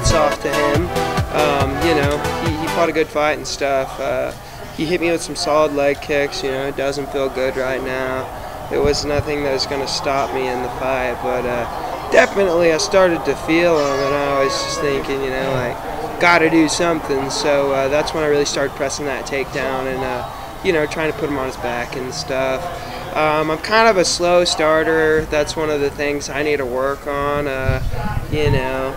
hats off to him. You know, he fought a good fight and stuff. He hit me with some solid leg kicks. You know, it doesn't feel good right now. There was nothing that was going to stop me in the fight, but definitely I started to feel him, and I was just thinking, you know, like, got to do something. So that's when I really started pressing that takedown and, you know, trying to put him on his back and stuff. I'm kind of a slow starter. That's one of the things I need to work on, you know,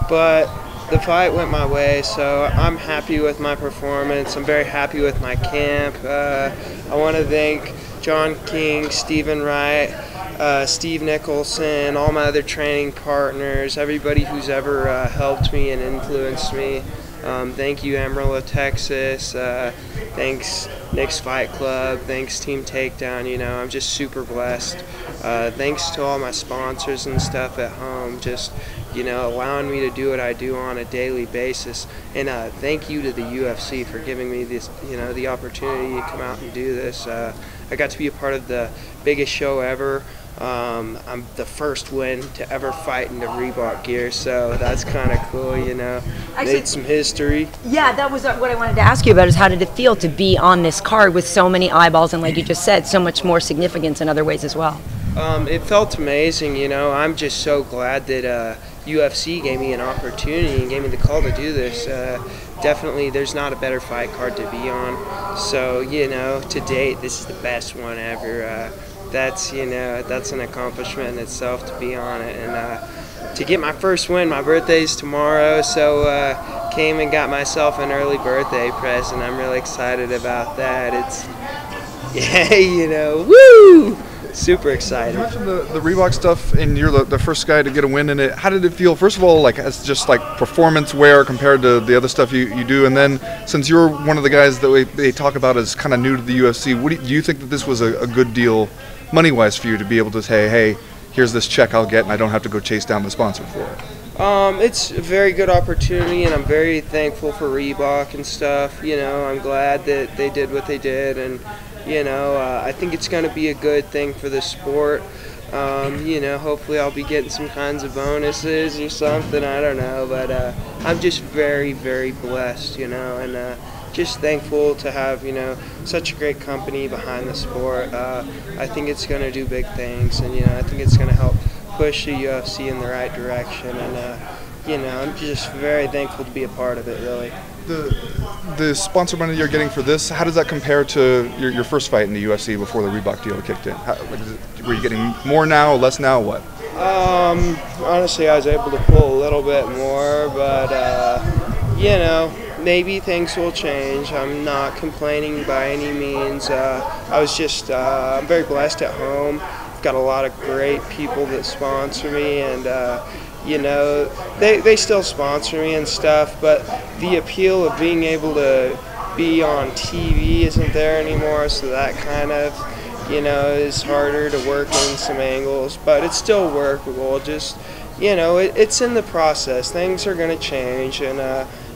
but the fight went my way, so I'm happy with my performance. I'm very happy with my camp. I want to thank John King, Stephen Wright, Steve Nicholson, all my other training partners, everybody who's ever helped me and influenced me. Thank you, Amarillo, Texas. Thanks, Nick's Fight Club. Thanks, Team Takedown. You know, I'm just super blessed. Thanks to all my sponsors and stuff at home, just, you know, allowing me to do what I do on a daily basis. And thank you to the UFC for giving me this, you know, the opportunity to come out and do this. I got to be a part of the biggest show ever. I'm the first win to ever fight in the Reebok gear, so that's kind of cool, you know. Actually, made some history. Yeah, that was what I wanted to ask you about, is how did it feel to be on this card with so many eyeballs and, like you just said, so much more significance in other ways as well? It felt amazing, you know. I'm just so glad that UFC gave me an opportunity and gave me the call to do this. Definitely, there's not a better fight card to be on. So, you know, to date, this is the best one ever. That's, you know, that's an accomplishment in itself to be on it. And to get my first win, my birthday's tomorrow, so came and got myself an early birthday present. I'm really excited about that. It's, yeah, you know, woo! Super excited. You mentioned the Reebok stuff, and you're the first guy to get a win in it. How did it feel, first of all, like as just like performance wear compared to the other stuff you do? And then, since you're one of the guys that they talk about as kind of new to the UFC, do you think that this was a good deal money-wise for you to be able to say, hey, here's this check I'll get, and I don't have to go chase down the sponsor for it? It's a very good opportunity, and I'm very thankful for Reebok and stuff. You know, I'm glad that they did what they did, and you know, I think it's going to be a good thing for the sport. You know, hopefully I'll be getting some kinds of bonuses or something, I don't know, but I'm just very, very blessed, you know, and just thankful to have, you know, such a great company behind the sport. I think it's going to do big things, and, you know, I think it's going to help push the UFC in the right direction, and, you know, I'm just very thankful to be a part of it, really. The sponsor money you're getting for this, how does that compare to your first fight in the UFC before the Reebok deal kicked in? Were you getting more now, less now, what? Honestly, I was able to pull a little bit more, but, you know, maybe things will change. I'm not complaining by any means. I'm very blessed at home. I've got a lot of great people that sponsor me, and you know, they still sponsor me and stuff, but the appeal of being able to be on TV isn't there anymore, so that kind of, you know, is harder to work in some angles, but it's still workable. Just, you know, it's in the process. Things are going to change, and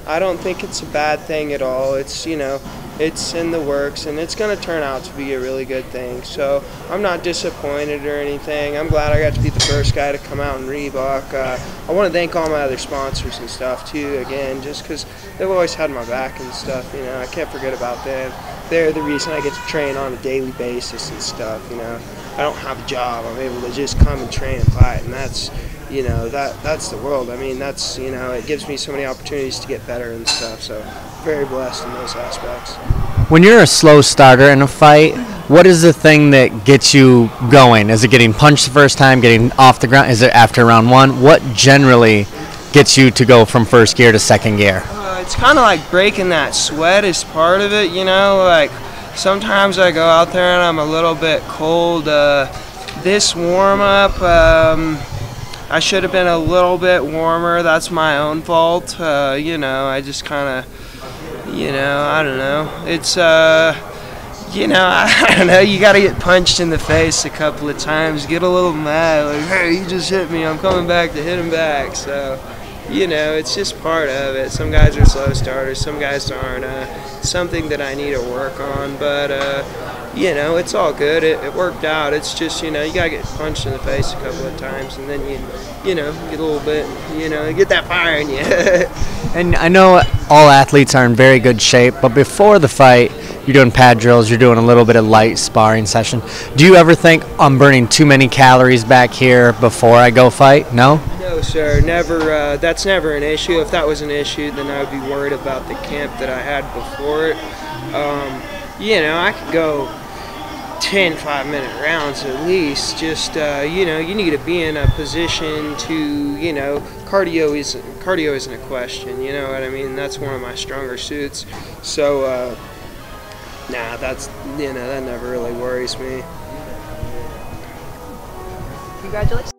I don't think it's a bad thing at all. It's, you know, it's in the works, and it's going to turn out to be a really good thing. So I'm not disappointed or anything. I'm glad I got to be the first guy to come out in Reebok. I want to thank all my other sponsors and stuff too, again, just because they've always had my back and stuff. You know, I can't forget about them. They're the reason I get to train on a daily basis and stuff. You know, I don't have a job. I'm able to just come and train and fight, and that's, you know, that's the world. I mean, that's, you know, it gives me so many opportunities to get better and stuff, so very blessed in those aspects. When you're a slow starter in a fight, what is the thing that gets you going? Is it getting punched the first time, getting off the ground? Is it after round one? What generally gets you to go from first gear to second gear? It's kind of like breaking that sweat is part of it, you know, like sometimes I go out there and I'm a little bit cold. This warm-up, I should have been a little bit warmer. That's my own fault. You know, I just kind of, you know, I don't know. It's, you know, I don't know. You got to get punched in the face a couple of times, get a little mad, like, hey, he just hit me. I'm coming back to hit him back. So, you know, it's just part of it. Some guys are slow starters, some guys aren't. Something that I need to work on, but, you know, it's all good. It worked out. It's just, you know, you gotta get punched in the face a couple of times, and then you know, get a little bit, you know, get that fire in you. And I know all athletes are in very good shape, but before the fight, you're doing pad drills, you're doing a little bit of light sparring session. Do you ever think, I'm burning too many calories back here before I go fight? No? No, sir. Never. That's never an issue. If that was an issue, then I would be worried about the camp that I had before it. You know, I could go 10 5-minute rounds at least. Just, you know, you need to be in a position to, you know, cardio isn't a question, you know what I mean? That's one of my stronger suits. So, nah, that's, you know, that never really worries me. Congratulations.